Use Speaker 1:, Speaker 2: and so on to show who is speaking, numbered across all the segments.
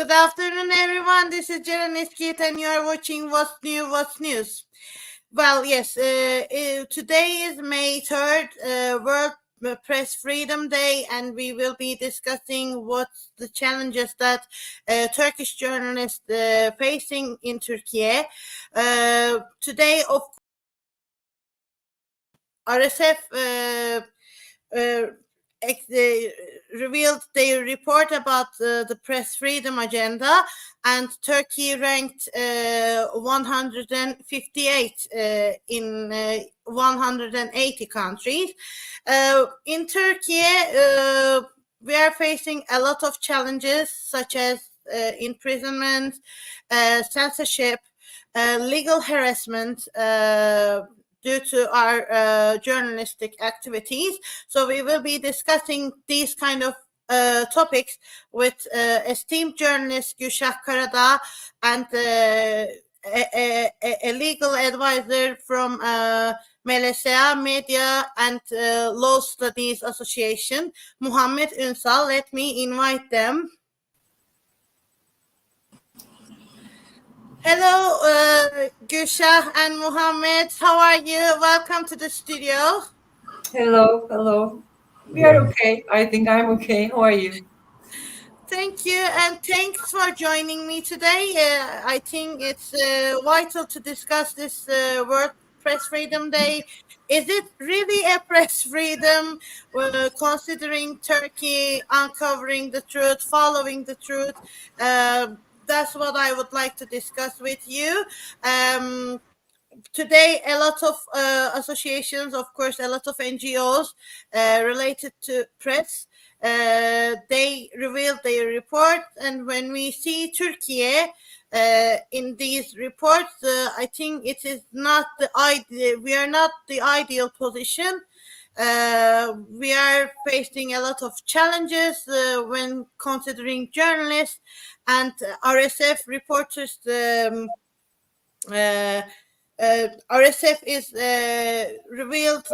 Speaker 1: Good afternoon, everyone. This is İskit, and you are watching What's New, What's News. Well, yes, today is May 3rd, World Press Freedom Day, and we will be discussing what's the challenges that Turkish journalists facing in Türkiye. Today, of RSF revealed their report about the press freedom agenda, and Turkey ranked 158 in 180 countries. In Turkey, we are facing a lot of challenges such as imprisonment, censorship, legal harassment, due to our journalistic activities. So we will be discussing these kind of topics with esteemed journalist Gülşah Karadağ and a legal advisor from MLSA Media and Law Studies Association, Muhammed, Ünsal. Let me invite them. Hello, Gülşah and Muhammed. How are you? Welcome to the studio.
Speaker 2: Hello. We are okay. I think I'm okay. How are you?
Speaker 1: Thank you, and thanks for joining me today. I think it's vital to discuss this World Press Freedom Day. Is it really a press freedom, considering Turkey uncovering the truth, following the truth? That's what I would like to discuss with you. Today, a lot of associations, of course, a lot of NGOs related to press, they revealed their report. And when we see Türkiye in these reports, I think it is not the ideal. We are not the ideal position. We are facing a lot of challenges when considering journalists and RSF reporters. RSF is revealed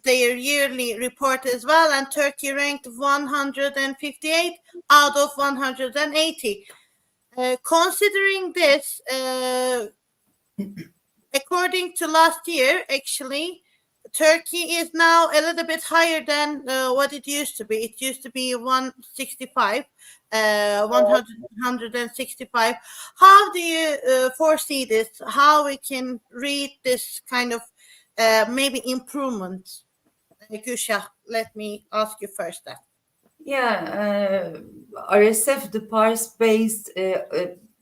Speaker 1: their yearly report as well, and Turkey ranked 158 out of 180. Considering this, according to last year, actually, Turkey is now a little bit higher than what it used to be. It used to be 165. 165. How do you foresee this? How we can read this kind of maybe improvement? Gülşah, let me ask you first that.
Speaker 2: Yeah, RSF, the Paris-based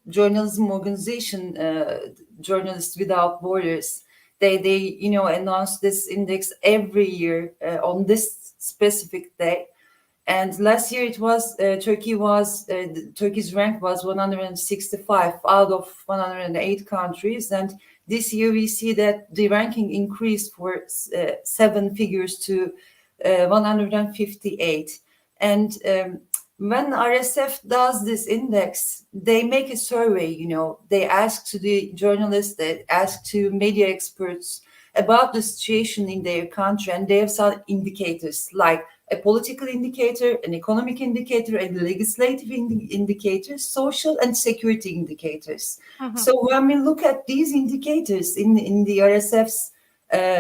Speaker 2: journalism organization, Journalists Without Borders, they announce this index every year on this specific day. And last year it was Turkey's rank was 165 out of 108 countries, and this year we see that the ranking increased for 7 figures to 158. And when RSF does this index, they make a survey. They ask to the journalists, they ask to media experts about the situation in their country, and they have some indicators like a political indicator, an economic indicator, a legislative indicator, social and security indicators. Mm-hmm. So when we look at these indicators in the RSF's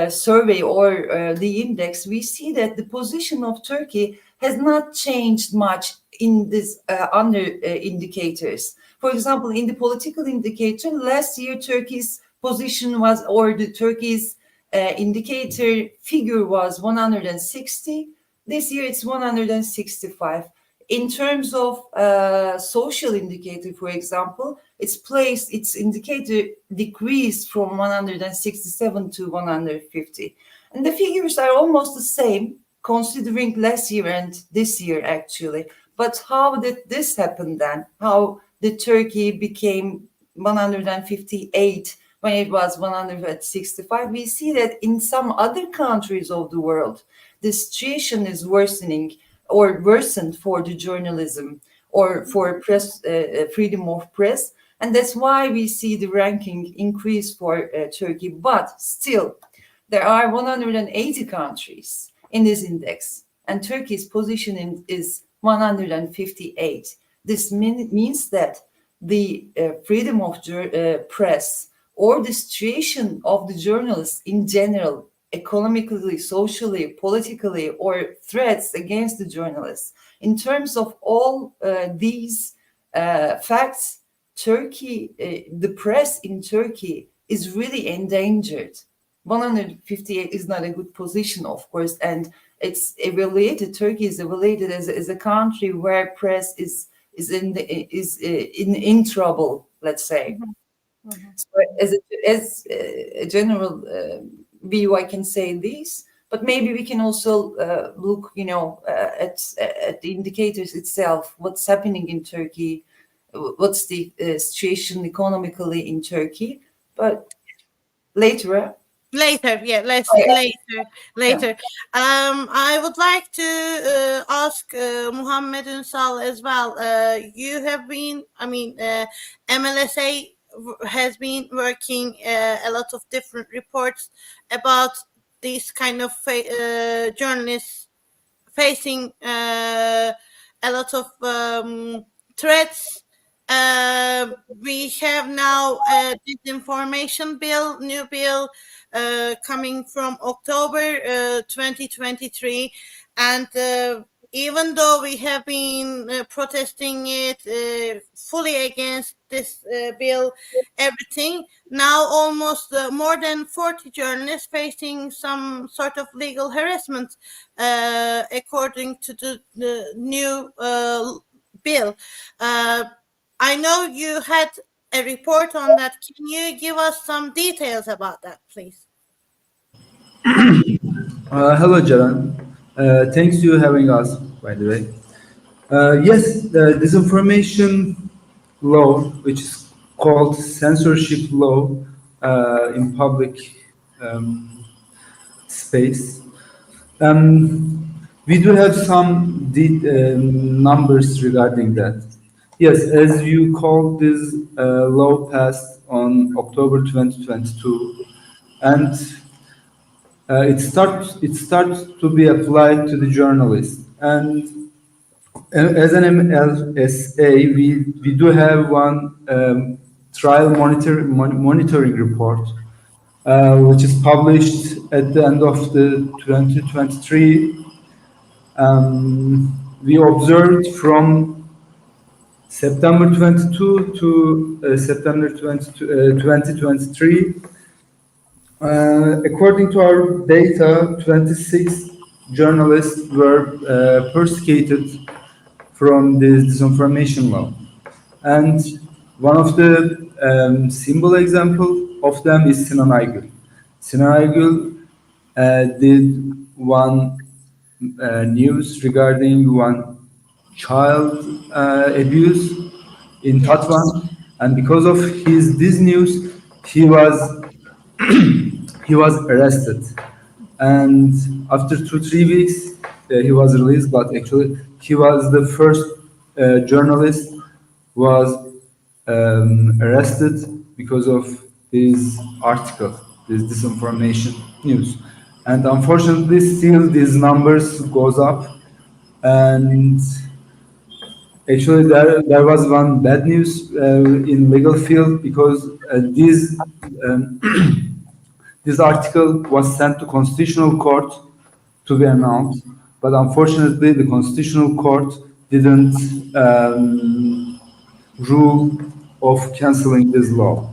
Speaker 2: survey or the index, we see that the position of Turkey has not changed much in this under indicators. For example, in the political indicator, last year Turkey's position was, or the Turkey's indicator figure was 160. This year it's 165. In terms of social indicator, for example, its indicator decreased from 167 to 150. And the figures are almost the same, considering last year and this year, actually. But how did this happen then? How did Turkey became 158 when it was 165? We see that in some other countries of the world, the situation is worsening or worsened for the journalism or for press freedom of press, and that's why we see the ranking increase for Turkey. But still, there are 180 countries in this index, and Turkey's position is 158. this means that the freedom of press or the situation of the journalists in general, economically, socially, politically, or threats against the journalists. In terms of all these facts, Turkey, the press in Turkey is really endangered. 158 is not a good position, of course, and it's evaluated. Turkey is evaluated as a country where press is in trouble, let's say.
Speaker 1: Mhm.
Speaker 2: So as a general view, I can say this, but maybe we can also look, at the indicators itself. What's happening in Turkey? What's the situation economically in Turkey? But later.
Speaker 1: Later, yeah, later. I would like to ask Muhammed Ünsal as well. You have been, MLSA has been working a lot of different reports about these kind of journalists facing a lot of threats. We have now a disinformation bill, new bill, coming from October 2023, and even though we have been protesting it fully against this bill, everything, now almost more than 40 journalists facing some sort of legal harassment according to the new bill. I know you had a report on that. Can you give us some details about that, please?
Speaker 3: Hello, Jaran. Thanks you having us, by the way. Yes, the disinformation law, which is called censorship law in public um, space. We do have some numbers regarding that. Yes, as you called, this law passed on October 2022, and it starts to be applied to the journalists. And as an MLSA, we do have one trial monitoring report, which is published at the end of the 2023. We observed from September 22 to September 2023. According to our data, 26 journalists were persecuted from this disinformation law. And one of the symbol example of them is Sinan Aygül. Sinan Aygül did one news regarding one child abuse in
Speaker 1: Yes.
Speaker 3: Tatvan, and because of this news, he was he was arrested, and after 2 3 weeks he was released. But actually, he was the first journalist was arrested because of this article, this disinformation news. And unfortunately, still these numbers goes up. And actually, there was one bad news in legal field, because um, this article was sent to Constitutional Court to be announced, but unfortunately, the Constitutional Court didn't rule of canceling this law.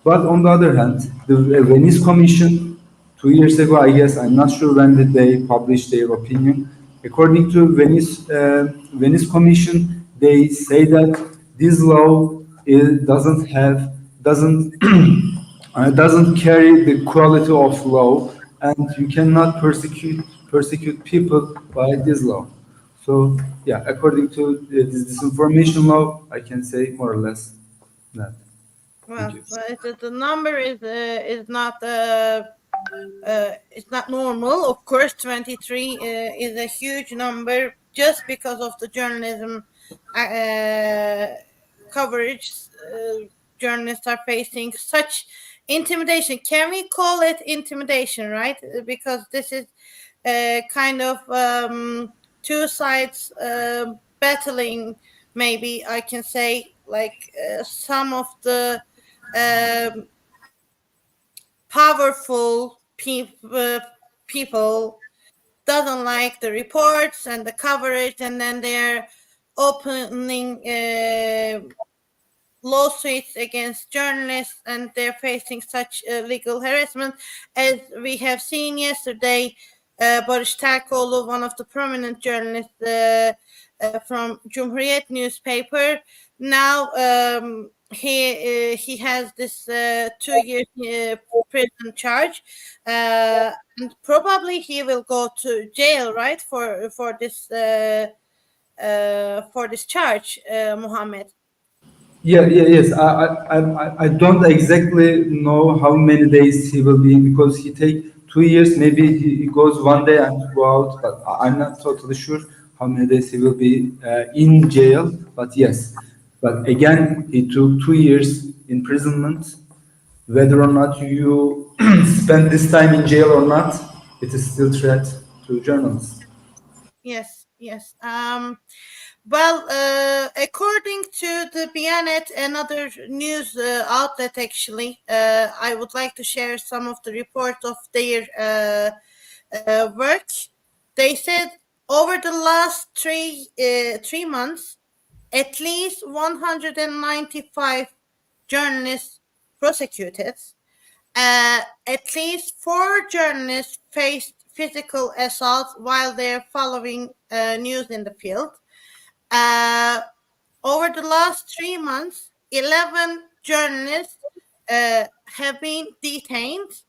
Speaker 3: But on the other hand, the Venice Commission, 2 years ago, I guess, I'm not sure when did they publish their opinion. According to Venice Commission, they say that this law doesn't doesn't carry the quality of law, and you cannot persecute people by this law. So yeah, according to this disinformation law, I can say more or less that. Thank
Speaker 1: Well,
Speaker 3: you.
Speaker 1: the number is not normal. Of course, 23 is a huge number just because of the journalism uh, coverage. Journalists are facing such intimidation. Can we call it intimidation, right? Because this is kind of two sides battling maybe I can say, like some of the um, powerful people doesn't like the reports and the coverage, and then they're opening lawsuits against journalists, and they're facing such legal harassment. As we have seen yesterday, Barış Terkoğlu, one of the prominent journalists from Cumhuriyet newspaper, now he has this 2 year prison charge, and probably he will go to jail, right, for this charge, Muhammed.
Speaker 3: Yes. I don't exactly know how many days he will be in, because he take 2 years. Maybe he goes one day and go out, but I'm not totally sure how many days he will be in jail. But yes, but again, he took 2 years imprisonment. Whether or not you spend this time in jail or not, it is still threat to journalists.
Speaker 1: Yes. Well, according to the Bianet, another news outlet, actually, I would like to share some of the report of their work. They said over the last 3 months, at least 195 journalists prosecuted. At least 4 journalists faced physical assault while they're following news in the field. Over the last 3 months, 11 journalists have been detained,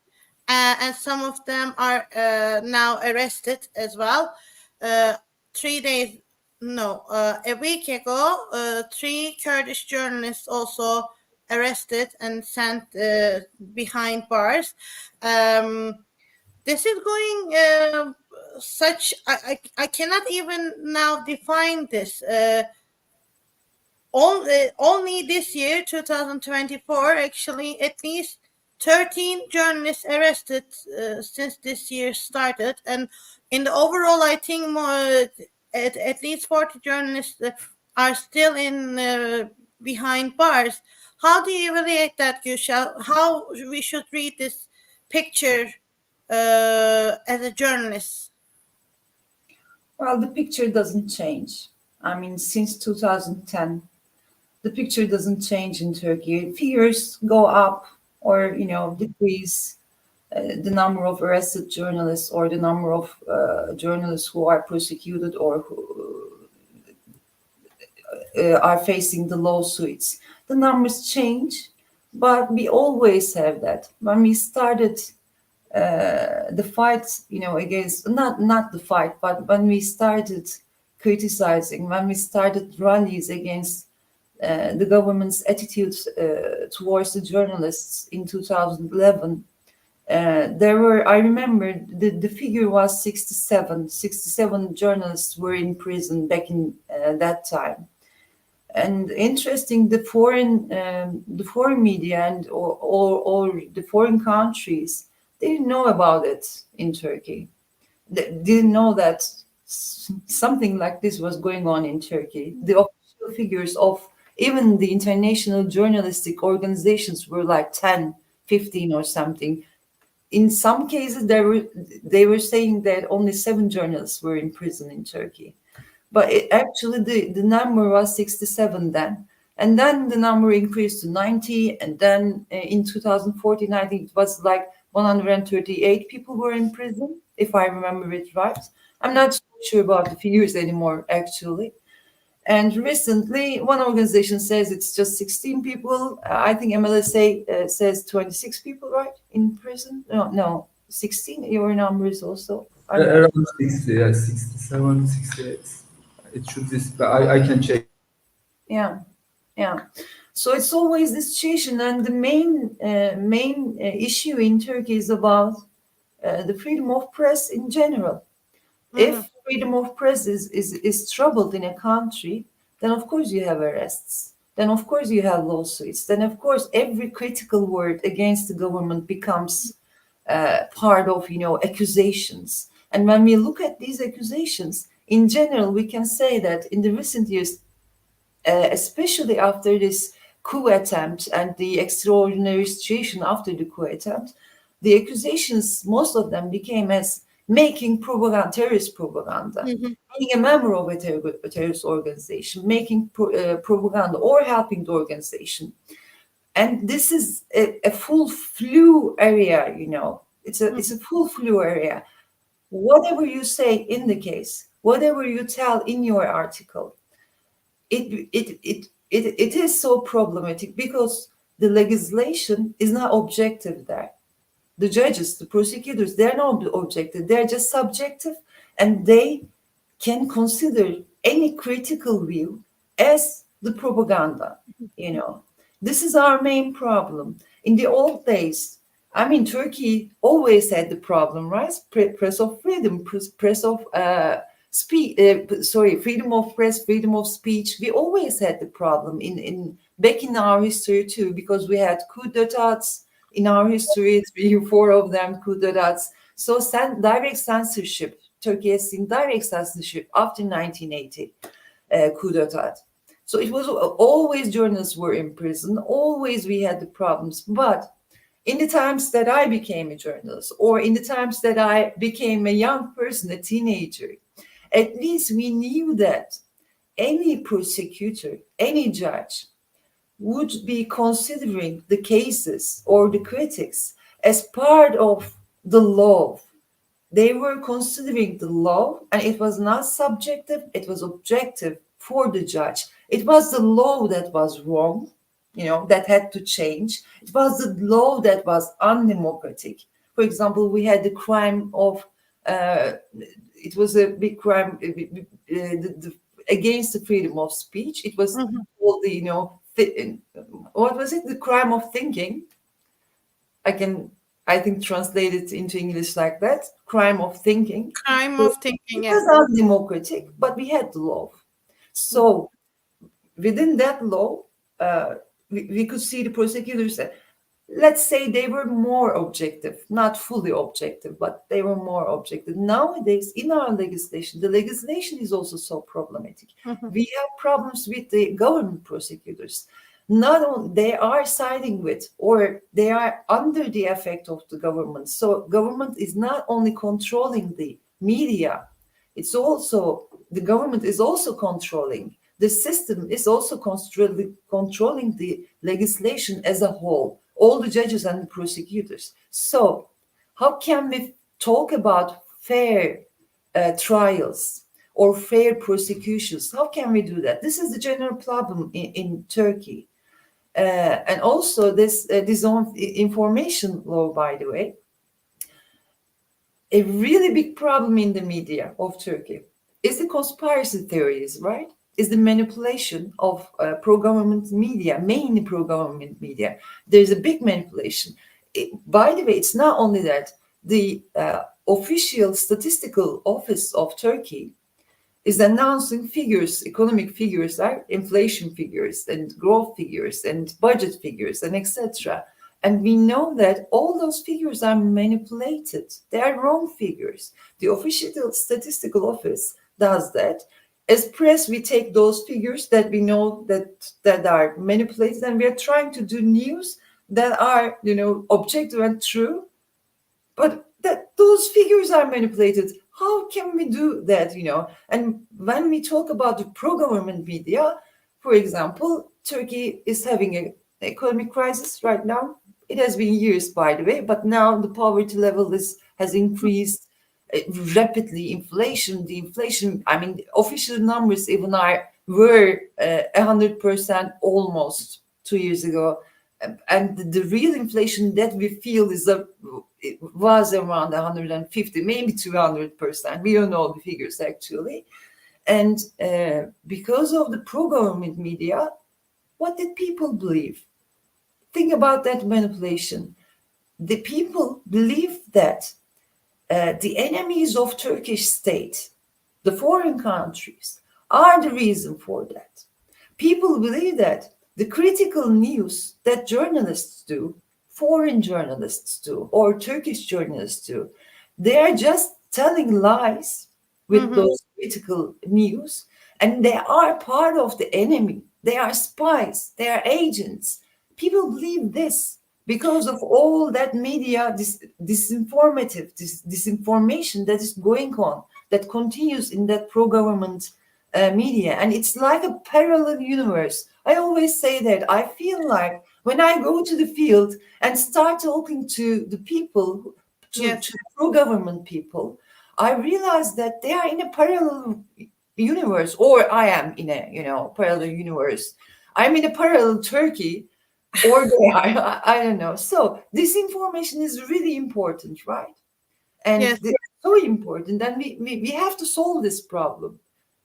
Speaker 1: and some of them are now arrested as well. 3 days, no, a week ago, 3 Kurdish journalists also arrested and sent behind bars. This is going such, I cannot even now define this. Only this year, 2024, actually, at least 13 journalists arrested since this year started, and in the overall, I think more at least 40 journalists are still in behind bars. How do you evaluate that, Gülşah? How we should read this picture as a journalist?
Speaker 2: Well, the picture doesn't change. I mean, since 2010, the picture doesn't change in Turkey. Figures go up or, decrease. The number of arrested journalists or the number of journalists who are prosecuted or who are facing the lawsuits. The numbers change, but we always have that. When we started the fight, against, not the fight, but when we started criticizing, when we started rallies against the government's attitudes towards the journalists in 2011, I remember the figure was 67 journalists were in prison back in that time. And interesting, the foreign media and or the foreign countries, they didn't know about it in Turkey. They didn't know that something like this was going on in Turkey. The official figures of even the international journalistic organizations were like 10, 15 or something. In some cases, they were saying that only 7 journalists were in prison in Turkey. But actually, the number was 67 then. And then the number increased to 90. And then in 2014, I think it was like 138 people were in prison, if I remember it right. I'm not so sure about the figures anymore, actually. And recently, one organization says it's just 16 people. I think MLSA says 26 people, right, in prison? No, 16. Your number is also
Speaker 3: Around 60, yeah, 67, 68. It should be, but I can check.
Speaker 2: Yeah. So it's always this situation, and the main issue in Turkey is about the freedom of press in general. If freedom of press is troubled in a country, then of course you have arrests. Then of course you have lawsuits. Then of course every critical word against the government becomes part of accusations. And when we look at these accusations, in general, we can say that in the recent years, especially after this coup attempt and the extraordinary situation after the coup attempt, the accusations, most of them became as making propaganda, terrorist propaganda, being a member of a terrorist organization, making propaganda or helping the organization. And this is a full flu area, you know. It's a full flu area. Whatever you say in the case, whatever you tell in your article, it is so problematic because the legislation is not objective there. The judges, the prosecutors, they're not objective. They're just subjective, and they can consider any critical view as the propaganda, you know. This is our main problem. In the old days, I mean, Turkey always had the problem, right? Press of freedom, press of freedom of press, freedom of speech. We always had the problem back in our history too, because we had coup d'etats in our history, 3 or 4 of them coup d'etats. So direct censorship. Turkey has seen direct censorship after 1980 coup d'etat. So it was always journalists were in prison. Always we had the problems. But in the times that I became a journalist, or in the times that I became a young person, a teenager, at least we knew that any prosecutor, any judge would be considering the cases or the critics as part of the law. They were considering the law, and it was not subjective, it was objective for the judge. It was the law that was wrong, you know, that had to change. It was the law that was undemocratic. For example, we had the crime of, it was a big crime against the freedom of speech. It was called the, you know, what was it? The crime of thinking. I think translate it into English like that. Crime of thinking.
Speaker 1: Crime of thinking.
Speaker 2: It was undemocratic, but we had the law. So within that law, we could see the prosecutors, let's say they were more objective, not fully objective, but they were more objective. Nowadays, in our legislation, the legislation is also so problematic. We have problems with the government prosecutors. Not only they are siding with, or they are under the effect of the government. So government is not only controlling the media, it's also, the government is also controlling, the system is also controlling the legislation as a whole, all the judges and the prosecutors. So how can we talk about fair trials or fair prosecutions? How can we do that? This is the general problem in Turkey. And also this information law, by the way, a really big problem in the media of Turkey is the conspiracy theories, right? Is the manipulation of pro-government media, mainly pro-government media. There's a big manipulation. By the way, it's not only that. The official statistical office of Turkey is announcing figures, economic figures, like inflation figures and growth figures and budget figures and etc. And we know that all those figures are manipulated. They are wrong figures. The official statistical office does that. As press, we take those figures that we know that are manipulated, and we are trying to do news that are, you know, objective and true, but that those figures are manipulated. How can we do that, you know? And when we talk about the pro-government media, for example, Turkey is having an economic crisis right now. It has been years, by the way, but now the poverty level has increased rapidly. The inflation, I mean, official numbers even were 100% almost 2 years ago. And the real inflation that we feel it was around 150, maybe 200%. We don't know the figures actually. And because of the pro-government media, what did people believe? Think about that manipulation. The people believe that the enemies of Turkish state, the foreign countries, are the reason for that. People believe that the critical news that journalists do, foreign journalists do, or Turkish journalists do, they are just telling lies with those critical news, and they are part of the enemy. They are spies. They are agents. People believe this because of all that media, disinformation that is going on, that continues in that pro-government media. And it's like a parallel universe. I always say that I feel like when I go to the field and start talking to the people, to pro-government people, I realize that they are in a parallel universe, or I am in a parallel universe. I'm in a parallel Turkey, or they are, I don't know. So this information is really important, right? And it's so important, and we have to solve this problem.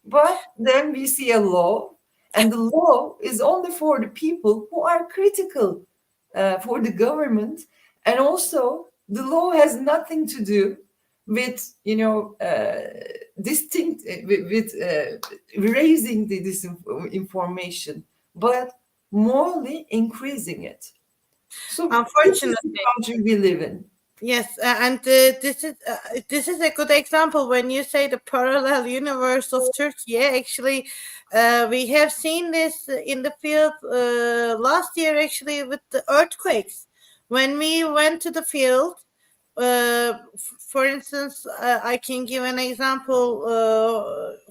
Speaker 2: But then we see a law, and the law is only for the people who are critical for the government, and also the law has nothing to do with distinct with raising the disinformation, but morally increasing it. So this is the country we live in.
Speaker 1: Yes, and this is a good example when you say the parallel universe of Turkey. Actually, we have seen this in the field last year, actually, with the earthquakes. When we went to the field, for instance, I can give an example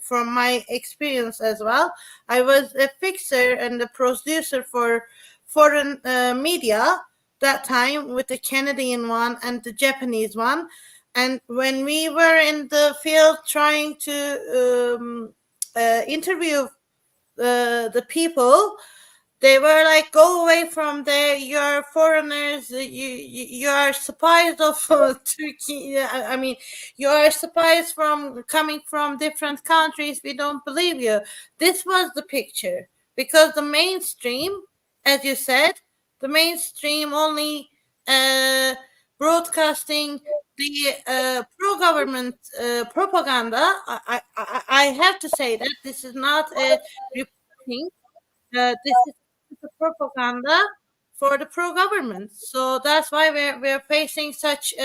Speaker 1: from my experience as well. I was a fixer and a producer for foreign media that time, with the Canadian one and the Japanese one. And when we were in the field trying to interview the people, they were like, "Go away from there! You're foreigners. You are spies of Turkey. I mean, you are spies coming from different countries. We don't believe you." This was the picture, because the mainstream, as you said, the mainstream only broadcasting the pro-government propaganda. I have to say that this is not a reporting. This is the propaganda for the pro-government. So that's why we're facing such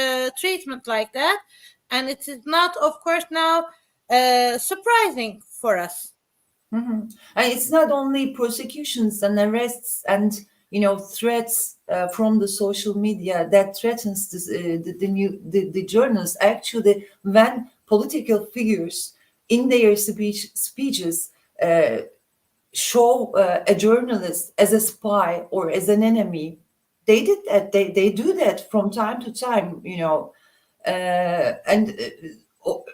Speaker 1: treatment like that, and it is not, of course, now surprising for us.
Speaker 2: And it's not only prosecutions and arrests and threats from the social media that threatens this, the journalists. Actually, when political figures in their speeches show a journalist as a spy or as an enemy, they did that. They do that from time to time, and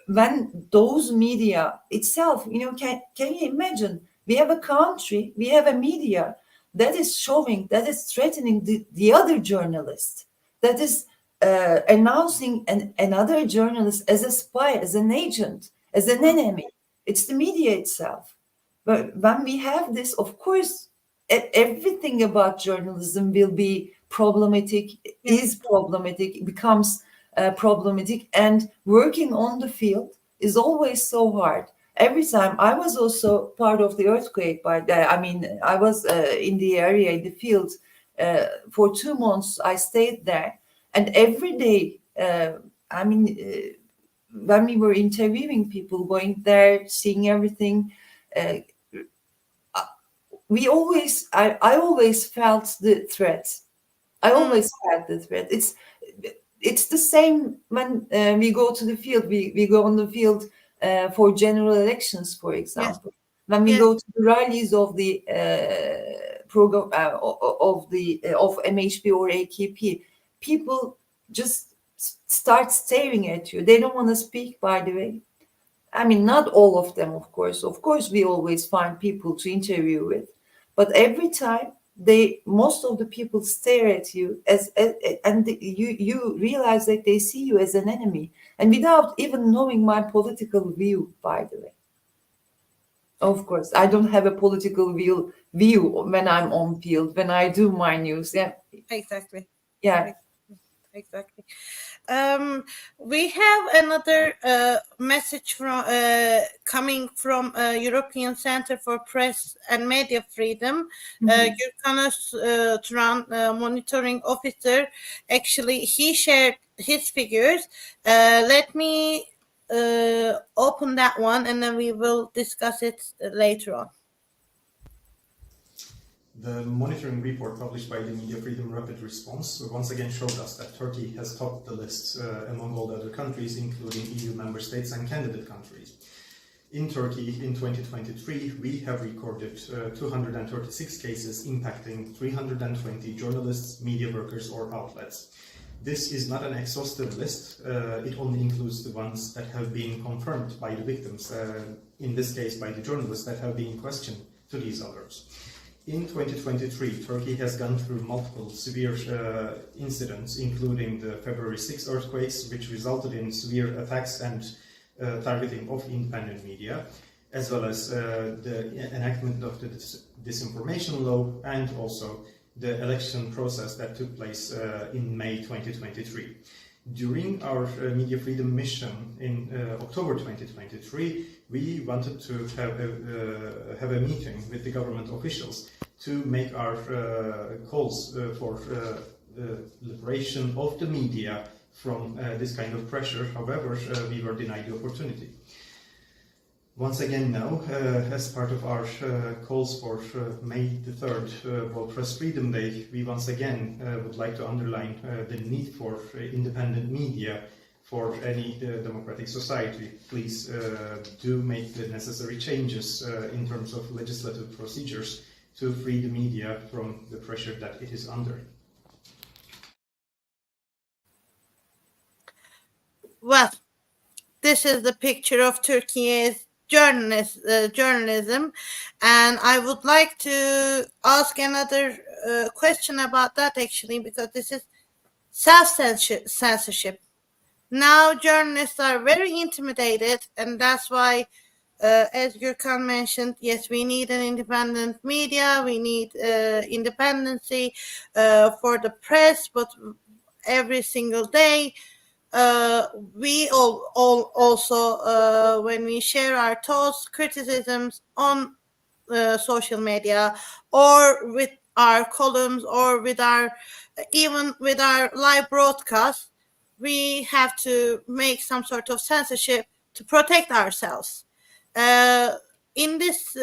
Speaker 2: when those media itself, can you imagine? We have a country, we have a media that is showing, that is threatening the other journalist, that is announcing another journalist as a spy, as an agent, as an enemy. It's the media itself. But when we have this, of course, everything about journalism will be problematic, is problematic, becomes problematic, and working on the field is always so hard. Every time I was also part of the earthquake, I was in the area, in the field for 2 months. I stayed there, and every day, when we were interviewing people, going there, seeing everything, I always felt the threat. I always felt the threat. It's the same when we go to the field. We go on the field for general elections, for example. When we go to the rallies of the program of MHP or AKP, people just start staring at you. They don't want to speak, by the way. I mean, not all of them, of course. Of course, we always find people to interview with, but every time most of the people stare at you and you realize that they see you as an enemy, and without even knowing my political view, by the way. Of course, I don't have a political view when I'm on field, when I do my news. Yeah,
Speaker 1: exactly.
Speaker 2: Yeah,
Speaker 1: exactly. We have another message from coming from European Center for Press and Media Freedom. Gürkan Turan, monitoring officer, actually he shared his figures. Let me open that one, and then we will discuss it later on.
Speaker 4: The monitoring report published by the Media Freedom Rapid Response once again showed us that Turkey has topped the list among all the other countries, including EU member states and candidate countries. In Turkey, in 2023, we have recorded 236 cases impacting 320 journalists, media workers, or outlets. This is not an exhaustive list. It only includes the ones that have been confirmed by the victims, in this case by the journalists that have been questioned to these others. In 2023, Turkey has gone through multiple severe incidents, including the February 6 earthquakes, which resulted in severe attacks and targeting of independent media, as well as the enactment of the disinformation law and also the election process that took place in May 2023. During our media freedom mission in October 2023, we wanted to have a meeting with the government officials to make our calls for liberation of the media from this kind of pressure. However, we were denied the opportunity. Once again now, as part of our calls for May the 3rd, World Press Freedom Day, we once again would like to underline the need for independent media for any democratic society. Please do make the necessary changes in terms of legislative procedures to free the media from the pressure that it is under.
Speaker 1: Well, this is the picture of Turkey's journalism, and I would like to ask another question about that, actually, because this is self-censorship. Now journalists are very intimidated, and that's why, as Gürkan mentioned, yes, we need an independent media, we need independency for the press, but every single day we also when we share our thoughts, criticisms on social media, or with our columns, or with our even with our live broadcast, we have to make some sort of censorship to protect ourselves. In this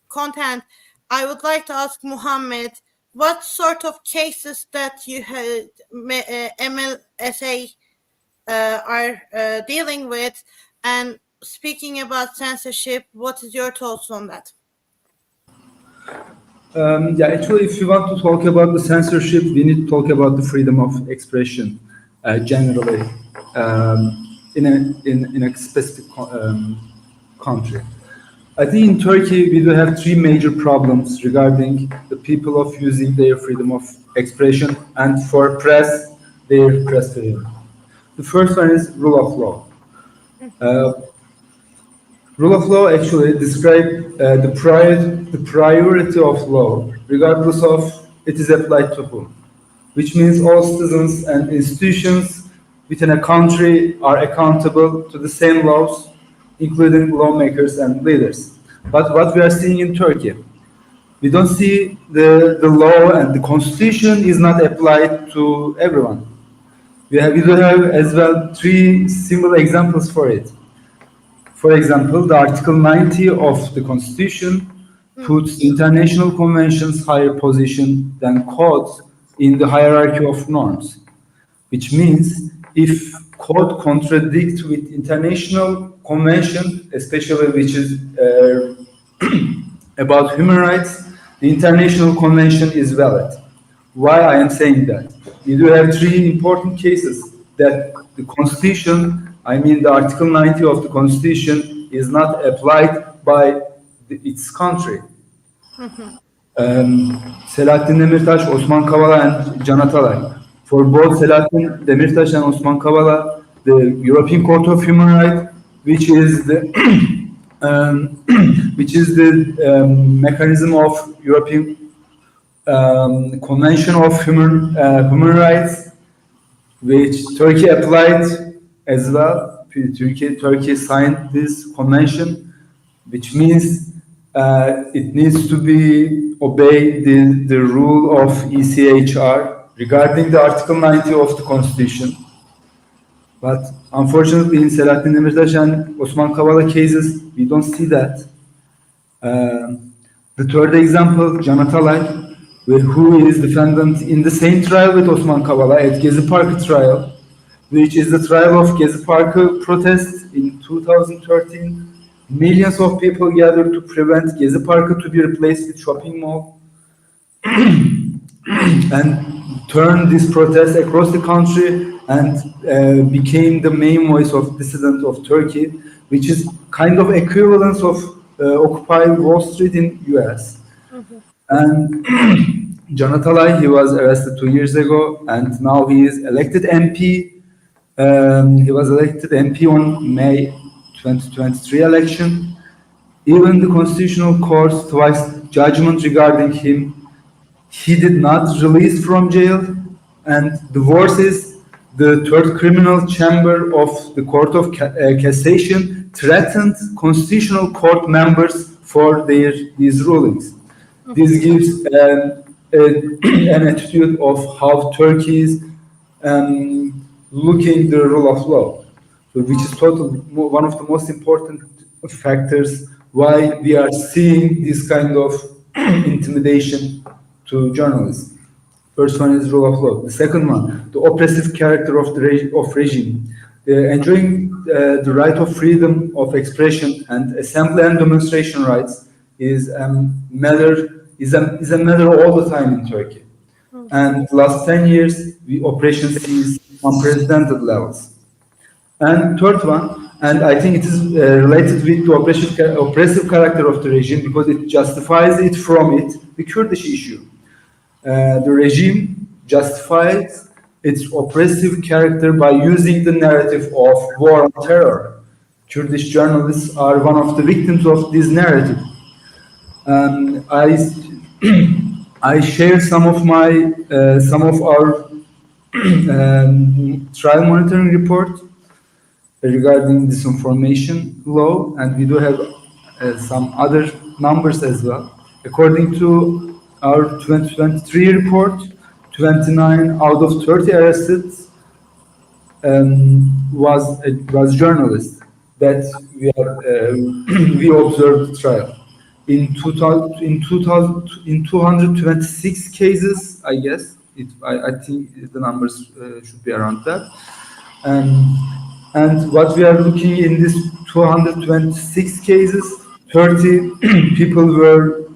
Speaker 1: content, I would like to ask Muhammed, what sort of cases that you had MLSA are dealing with, and speaking about censorship, what is your thoughts on that?
Speaker 3: Yeah, actually, if you want to talk about the censorship, we need to talk about the freedom of expression generally in a specific country. I think in Turkey we do have three major problems regarding the people of using their freedom of expression and for press, their press freedom. The first one is rule of law. Rule of law actually describes the priority of law, regardless of it is applied to whom, which means all citizens and institutions within a country are accountable to the same laws, including lawmakers and leaders. But what we are seeing in Turkey, we don't see the law and the constitution is not applied to everyone. We do have as well three simple examples for it. For example, the Article 90 of the Constitution puts international conventions higher position than codes in the hierarchy of norms, which means if code contradicts with international convention, especially which is about human rights, the international convention is valid. Why I am saying that? We do have three important cases that the Constitution, I mean the Article 90 of the Constitution, is not applied by its country. Selahattin Demirtaş, Osman Kavala, and Can Atalay. For both Selahattin Demirtaş and Osman Kavala, the European Court of Human Rights, which is the mechanism of European Convention of Human Rights, which Turkey applied as well. Turkey signed this convention, which means it needs to be obey the rule of ECHR regarding the Article 90 of the Constitution. But unfortunately, in Selahattin Demirtaş and Osman Kavala cases, we don't see that. The third example, Can Atalay, who is defendant in the same trial with Osman Kavala at Gezi Park trial, which is the trial of Gezi Park protest in 2013. Millions of people gathered to prevent Gezi Park to be replaced with shopping mall and turned this protest across the country and became the main voice of dissident of Turkey, which is kind of equivalence of Occupy Wall Street in US. And Can Atalay, he was arrested 2 years ago, and now he is elected MP. He was elected MP on May 2023 election. Even the Constitutional Court's twice judgment regarding him, he did not release from jail. And the worst is the third criminal chamber of the Court of Cassation threatened Constitutional Court members for these rulings. This gives an attitude of how Turkey is looking the rule of law, which is totally one of the most important factors why we are seeing this kind of intimidation to journalists. First one is rule of law. The second one, the oppressive character of the regime. Enjoying the right of freedom of expression and assembly and demonstration rights is a matter all the time in Turkey. And last 10 years, oppression sees unprecedented levels. And third one, and I think it is related with the oppressive character of the regime because it justifies it from the Kurdish issue. The regime justifies its oppressive character by using the narrative of war on terror. Kurdish journalists are one of the victims of this narrative. I share some of our trial monitoring report regarding disinformation law, and we do have some other numbers as well. According to our 2023 report, 29 out of 30 arrested was journalists that we observed the trial. In 226 cases, I guess, I think the numbers should be around that. And what we are looking in this 226 cases, 30 people were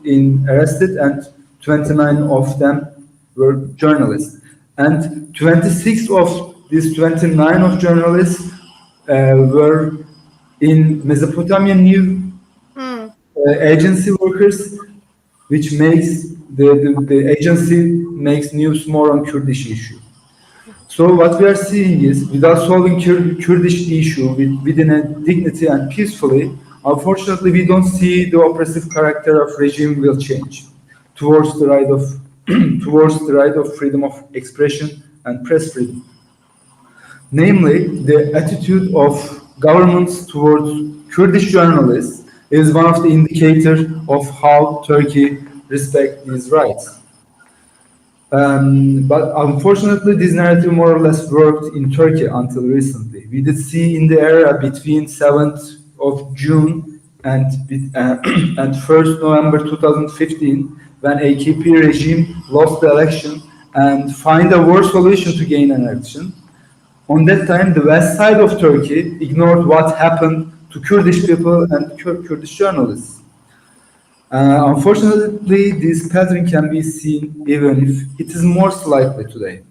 Speaker 3: arrested and 29 of them were journalists. And 26 of these 29 of journalists were in Mesopotamian New agency workers, which makes the agency makes news more on Kurdish issue. So what we are seeing is, without solving Kurdish issue within a dignity and peacefully, unfortunately, we don't see the oppressive character of regime will change towards the right of freedom of expression and press freedom. Namely, the attitude of governments towards Kurdish journalists is one of the indicators of how Turkey respects these rights. But unfortunately, this narrative more or less worked in Turkey until recently. We did see in the era between 7th of June and 1st November 2015, when AKP regime lost the election and find a worse solution to gain an election. On that time, the west side of Turkey ignored what happened to Kurdish people and Kurdish journalists. Unfortunately, this pattern can be seen even if it is more slightly today.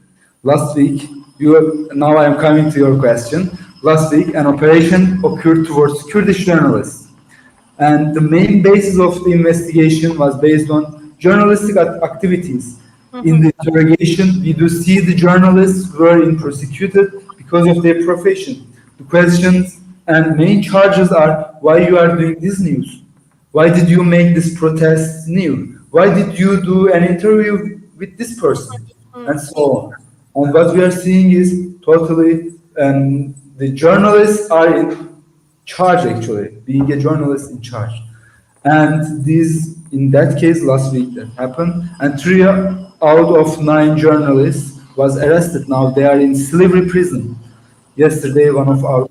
Speaker 3: Last week, now I am coming to your question. Last week, an operation occurred towards Kurdish journalists. And the main basis of the investigation was based on journalistic activities. In the interrogation, we do see the journalists were prosecuted because of their profession. The questions and main charges are why you are doing this news? Why did you make this protest new? Why did you do an interview with this person? And so on. And what we are seeing is totally the journalists are in charge, actually, being a journalist in charge. And this, in that case, last week that happened, and 3 out of 9 journalists was arrested. Now they are in Silivri prison. Yesterday, one of our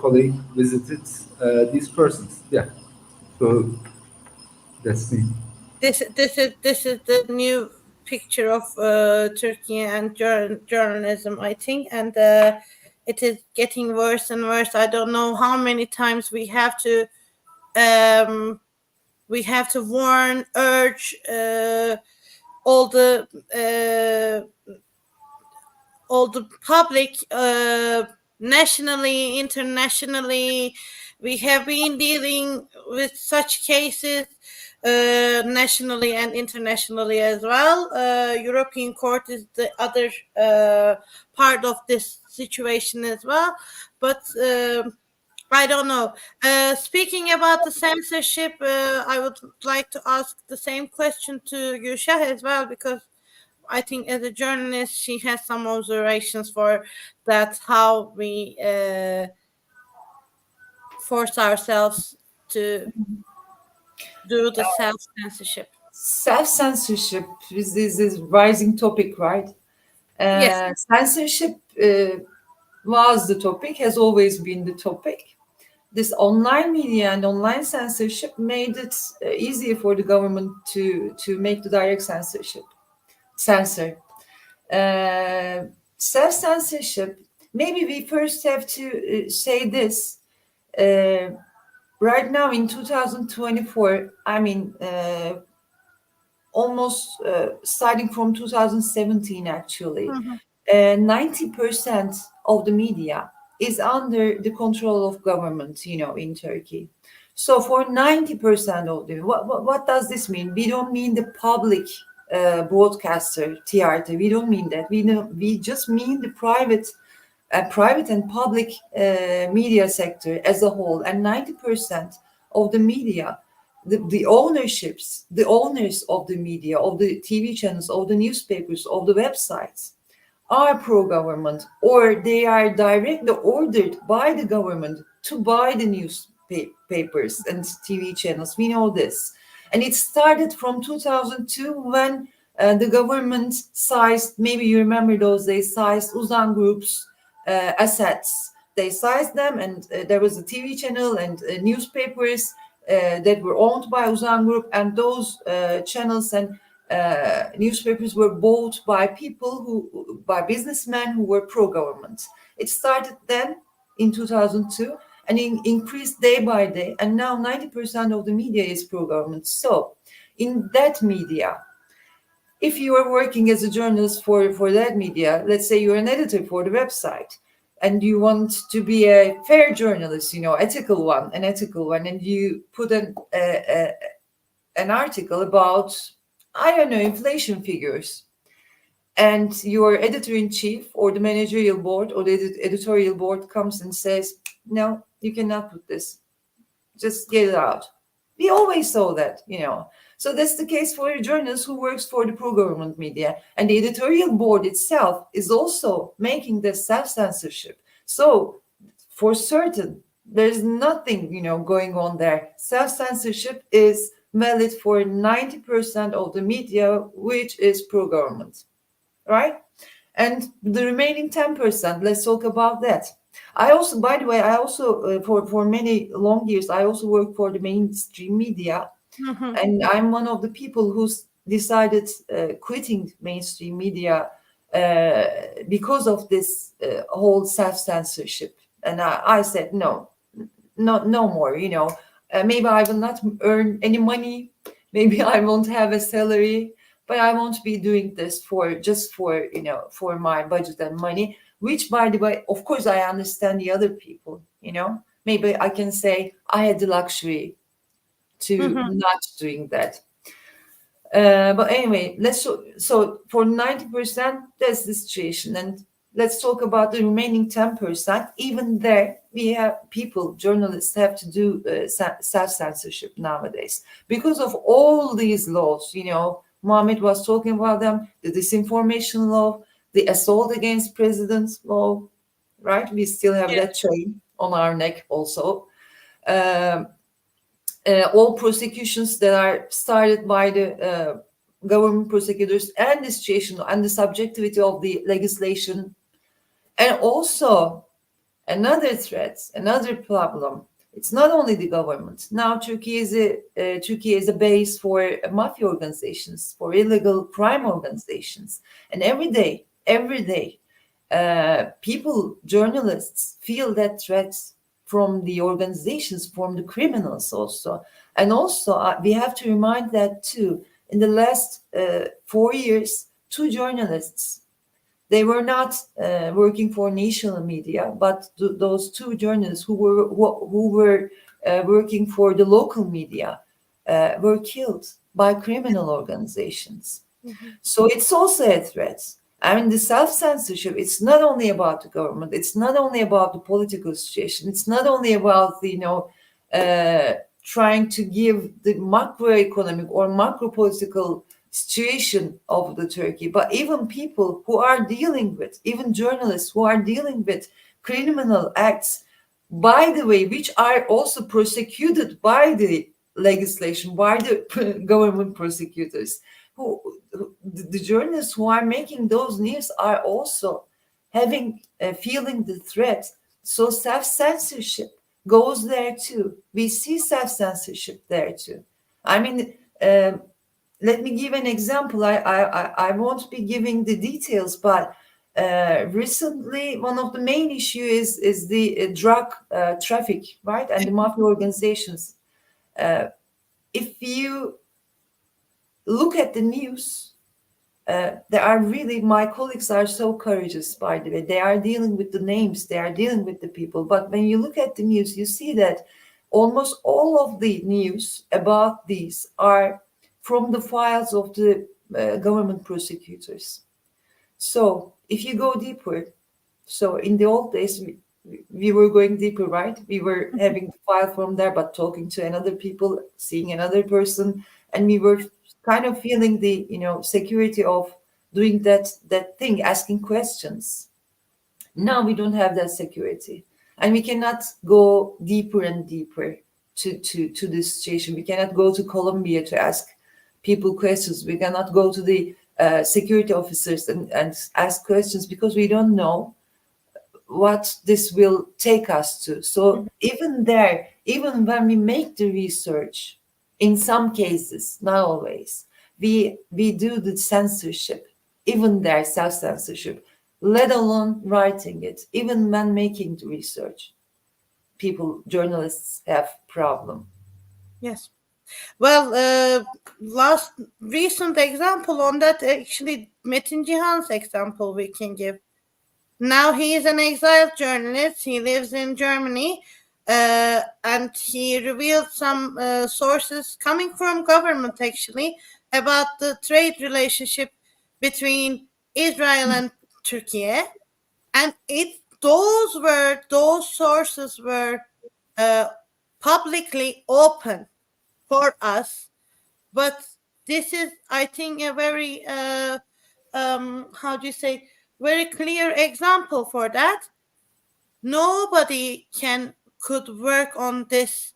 Speaker 3: colleagues visited these persons. Yeah. So that's me.
Speaker 1: this is the new picture of Turkey and journalism, I think, and it is getting worse and worse. I don't know how many times we have to warn, urge all the public, nationally, internationally. We have been dealing with such cases nationally and internationally as well. European Court is the other part of this situation as well. But I don't know. Speaking about the censorship, I would like to ask the same question to Gülşah as well, because I think as a journalist, she has some observations for that, how we force ourselves to do the self-censorship.
Speaker 2: Self-censorship is this rising topic, right?
Speaker 1: Yes.
Speaker 2: Censorship was the topic, has always been the topic. This online media and online censorship made it easier for the government to make the direct censor. Self-censorship, maybe we first have to say this. Right now in 2024, I mean, almost starting from 2017, actually, 90% of the media is under the control of government, in Turkey. So for 90% of them, what does this mean? We don't mean the public broadcaster, TRT. We don't mean that. We just mean the private and public media sector as a whole. And 90% of the media, the owners of the media, of the TV channels, of the newspapers, of the websites, are pro-government, or they are directly ordered by the government to buy the newspapers and TV channels. We know this. And it started from 2002 when the government seized, maybe you remember those days, seized Uzan Group's assets. They seized them, and there was a TV channel and newspapers that were owned by Uzan Group, and those channels and newspapers were bought by by businessmen who were pro-government. It started then in 2002 and increased day by day, and now 90% of the media is pro-government. So in that media, if you are working as a journalist for that media, let's say you're an editor for the website, and you want to be a fair journalist, ethical one, and you put an article about, I don't know, inflation figures, and your editor-in-chief or the managerial board or the editorial board comes and says, no, you cannot put this, just get it out. We always saw that, So that's the case for a journalist who works for the pro-government media. And the editorial board itself is also making this self-censorship. So for certain, there's nothing, going on there. Self-censorship is valid for 90% of the media, which is pro-government, right? And the remaining 10%, let's talk about that. I also, by the way, for many long years, I also worked for the mainstream media. And I'm one of the people who decided quitting mainstream media because of this whole self-censorship. And I said, no more, maybe I will not earn any money. Maybe I won't have a salary, but I won't be doing this for my budget and money, which, by the way, of course, I understand the other people, maybe I can say I had the luxury to not doing that. But anyway, so for 90%, that's the situation. And let's talk about the remaining 10%. Even there, we have journalists have to do self-censorship nowadays because of all these laws. Muhammed was talking about them, the disinformation law, the assault against presidents law, right? We still have that chain on our neck also. All prosecutions that are started by the government prosecutors, and the situation and the subjectivity of the legislation. And also another threat, another problem It's not only the government. Now Turkey is a base for mafia organizations, for illegal crime organizations. And every day, people, journalists feel that threats from the organizations, from the criminals also. And also, we have to remind that too, in the last 4 years, 2 journalists, they were not working for national media, but those 2 journalists who were working for the local media were killed by criminal organizations.
Speaker 1: Mm-hmm.
Speaker 2: So it's also a threat. I mean, the self-censorship, it's not only about the government, it's not only about the political situation, it's not only about, trying to give the macroeconomic or macro-political situation of the Turkey, but even people who are dealing with, even journalists who are dealing with criminal acts, by the way, which are also prosecuted by the legislation, by the government prosecutors. The journalists who are making those news are also feeling the threat. So self-censorship goes there too. We see self-censorship there too. I mean, let me give an example. I won't be giving the details, but recently one of the main issues is the drug traffic, right, and the mafia organizations. If you look at the news, there are really, my colleagues are so courageous, by the way. They are dealing with the names, they are dealing with the people. But when you look at the news, you see that almost all of the news about these are from the files of the government prosecutors. So if you go deeper, so in the old days, we were going deeper, right? We were having the file from there, but talking to another people, seeing another person, and we were kind of feeling the security of doing that thing, asking questions. Now we don't have that security, and we cannot go deeper and deeper to this situation. We cannot go to Colombia to ask people questions. We cannot go to the security officers and ask questions, because we don't know what this will take us to. So even there, even when we make the research, in some cases, not always, we do the censorship, even there, self-censorship, let alone writing it. Even when making the research, journalists have problem.
Speaker 1: Yes. Well, last recent example on that, actually, Metin Cihan's example we can give. Now he is an exiled journalist. He lives in Germany, and he revealed some sources coming from government, actually, about the trade relationship between Israel and Turkey. And those sources were publicly open for us. But this is, I think, a very very clear example for that. Nobody could work on this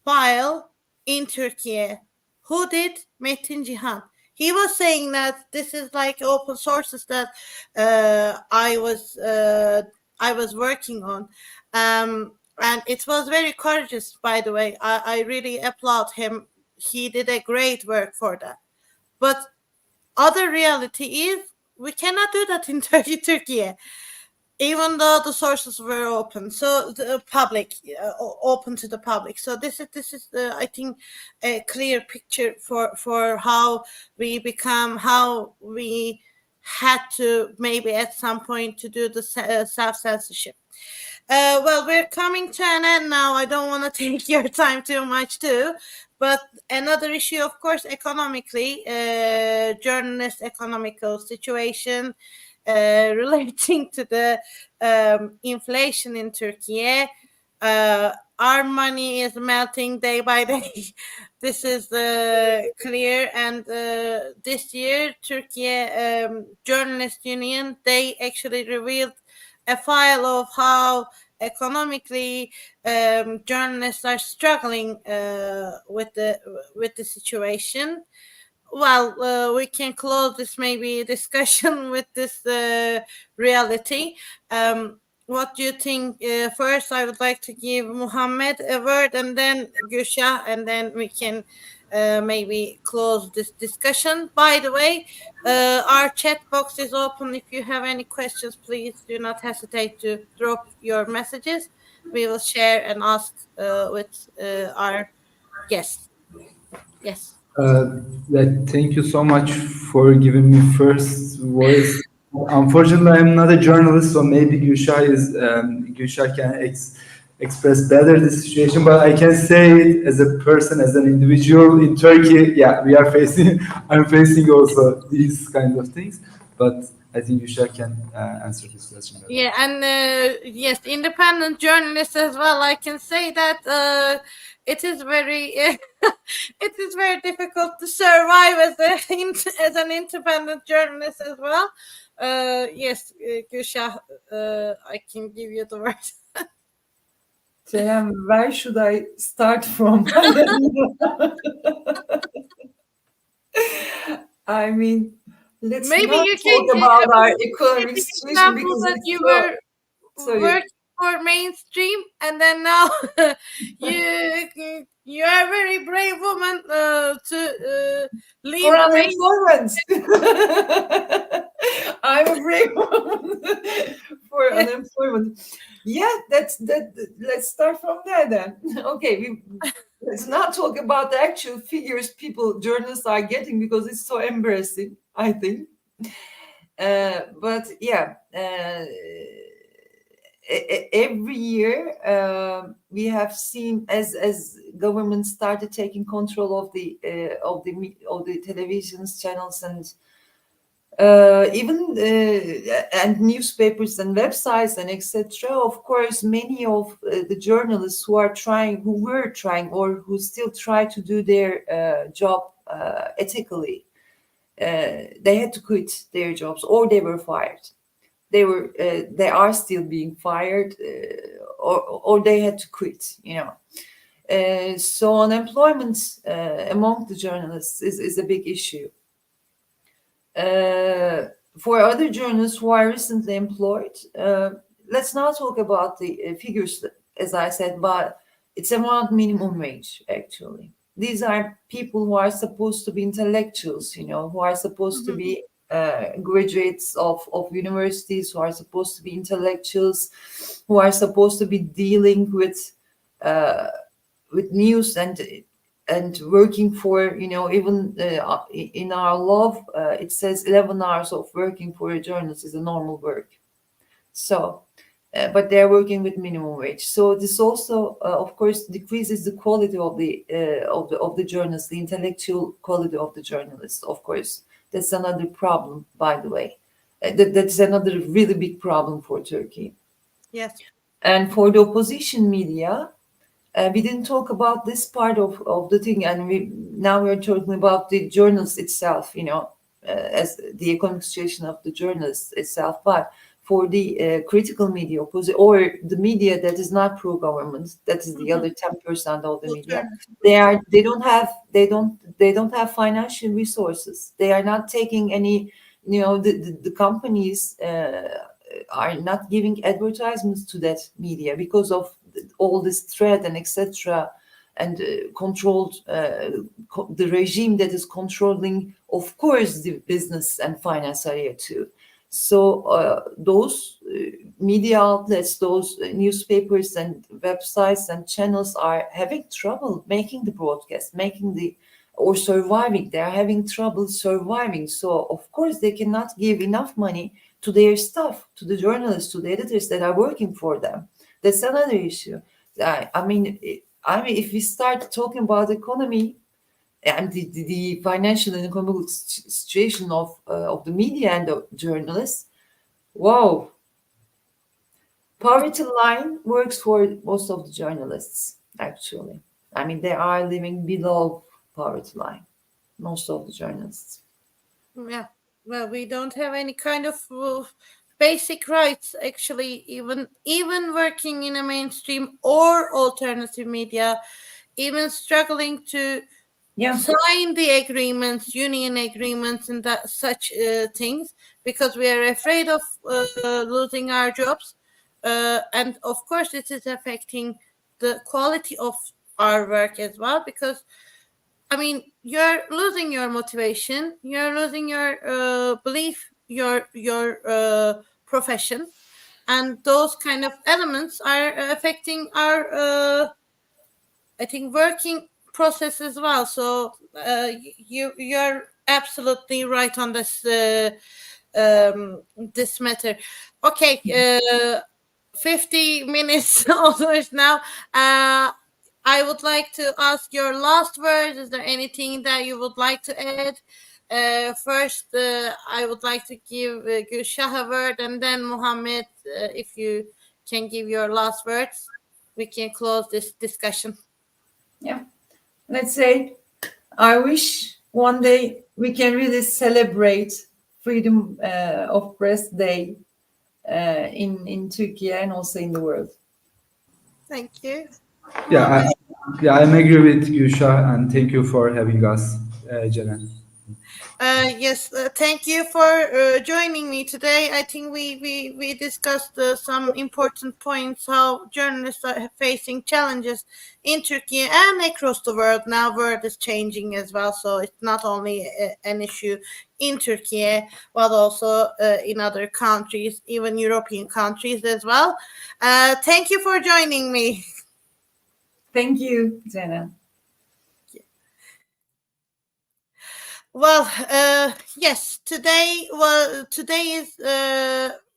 Speaker 1: file in Turkey. Who did? Metin Cihan. He was saying that this is like open sources that I was working on, and it was very courageous. By the way, I really applaud him. He did a great work for that. But other reality is we cannot do that in Turkey, even though the sources were open, so the public, open to the public. So this is I think a clear picture for how we had to maybe at some point to do the self-censorship. Well, we're coming to an end now. I don't want to take your time too much too. But another issue, of course, economically, journalist economical situation relating to the inflation in Turkey. Our money is melting day by day. This is clear. And this year, Turkey Journalist Union, they actually revealed a file of how economically journalists are struggling with the situation. Well, we can close this maybe discussion with this reality. what do you think? First, I would like to give Muhammed a word, and then Gülşah, and then we can maybe close this discussion. By the way, our chat box is open. If you have any questions, please do not hesitate to drop your messages. We will share and ask with our guests. Yes.
Speaker 3: Thank you so much for giving me first voice. Unfortunately, I'm not a journalist, so maybe Gülşah can express better the situation. But I can say it as a person, as an individual in Turkey. Yeah, I'm facing also these kinds of things. But I think Gülşah can answer this question better.
Speaker 1: Yeah, and yes, independent journalists as well. I can say that it is very it is very difficult to survive as an independent journalist as well. Yes, Gülşah, I can give you the word.
Speaker 2: Ceyhan, where should I start from? I mean, let's
Speaker 1: Maybe
Speaker 2: not
Speaker 1: you
Speaker 2: talk
Speaker 1: can
Speaker 2: about our
Speaker 1: give
Speaker 2: economic
Speaker 1: the
Speaker 2: situation
Speaker 1: example
Speaker 2: because
Speaker 1: that
Speaker 2: it's
Speaker 1: you
Speaker 2: so.
Speaker 1: were
Speaker 2: Sorry.
Speaker 1: working for mainstream, and then now you are a very brave woman to leave
Speaker 2: For
Speaker 1: the
Speaker 2: unemployment. I'm a brave woman for unemployment. Yeah, that. Let's start from there then. Okay, let's not talk about the actual figures journalists are getting because it's so embarrassing, I think. But yeah, every year we have seen as government started taking control of the televisions channels and even and newspapers and websites and etc. Of course, many of the journalists who were trying or who still try to do their job ethically, they had to quit their jobs or they were fired. They are still being fired or they had to quit, so unemployment among the journalists is a big issue. For other journalists who are recently employed, let's not talk about the figures, as I said, but it's around minimum wage, actually. These are people who are supposed to be intellectuals, who are supposed to be graduates of universities, who are supposed to be intellectuals, who are supposed to be dealing with news and working for, even in our law, it says 11 hours of working for a journalist is a normal work. So, but they're working with minimum wage. So this also, of course, decreases the quality of the journalist, the intellectual quality of the journalist. Of course, that's another problem, by the way. That's another really big problem for Turkey.
Speaker 1: Yes.
Speaker 2: And for the opposition media, we didn't talk about this part of the thing, and now we're talking about the journalist itself, as the economic situation of the journalist itself. But for the critical media, or the media that is not pro-government, that is the other 10% of the media. They don't have financial resources. They are not taking any. The companies are not giving advertisements to that media because of all this threat and etc. and controlled the regime that is controlling, of course, the business and finance area too. So those media outlets, those newspapers and websites and channels are having trouble making the broadcast, or surviving. They are having trouble surviving. So of course they cannot give enough money to their staff, to the journalists, to the editors that are working for them. That's another issue. I mean, if we start talking about economy and the financial and economic situation of the media and the journalists, wow, poverty line works for most of the journalists. Actually, I mean, they are living below poverty line, most of the journalists.
Speaker 1: Yeah. Well, we don't have any kind of basic rights, actually, even working in a mainstream or alternative media, even struggling to sign the agreements, union agreements, and such things, because we are afraid of losing our jobs. and of course it is affecting the quality of our work as well, because I mean, you're losing your motivation, you're losing your belief, your profession, and those kind of elements are affecting our I think working process as well. So you're absolutely right on this this matter. Okay, 50 minutes almost now. I would like to ask your last words. Is there anything that you would like to add? First, I would like to give Gülşah a word, and then Muhammed, if you can give your last words, we can close this discussion.
Speaker 2: Yeah, let's say I wish one day we can really celebrate Freedom of Press Day in Turkey and also in the world.
Speaker 1: Thank you.
Speaker 3: Yeah, I'm agree with Gülşah, and thank you for having us, Ceren.
Speaker 1: Yes, thank you for joining me today. I think we discussed some important points, how journalists are facing challenges in Turkey and across the world. Now world is changing as well, so it's not only an issue in Turkey, but also in other countries, even European countries as well. Thank you for joining me.
Speaker 2: Thank you, Jenna.
Speaker 1: Well, yes, today is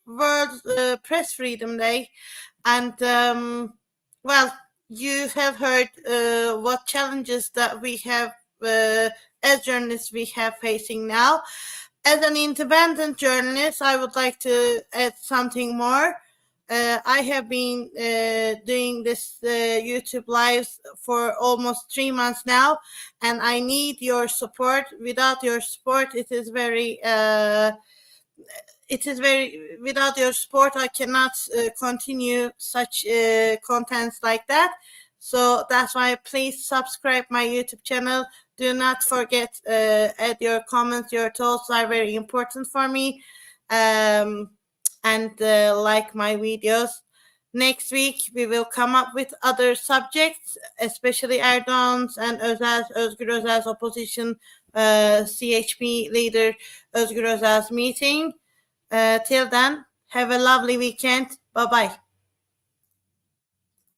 Speaker 1: World Press Freedom Day, and well, you have heard what challenges that we have as journalists we have facing now. As an independent journalist, I would like to add something more. I have been doing this YouTube lives for almost 3 months now, and I need your support. Without your support, it is very without your support I cannot continue such contents like that. So that's why please subscribe my YouTube channel. Do not forget add your comments. Your thoughts are very important for me, and like my videos. Next week we will come up with other subjects, especially Erdoğan's and Özgür Özel's opposition CHP leader Özgür Özel's meeting. Till then, have a lovely weekend. Bye-bye.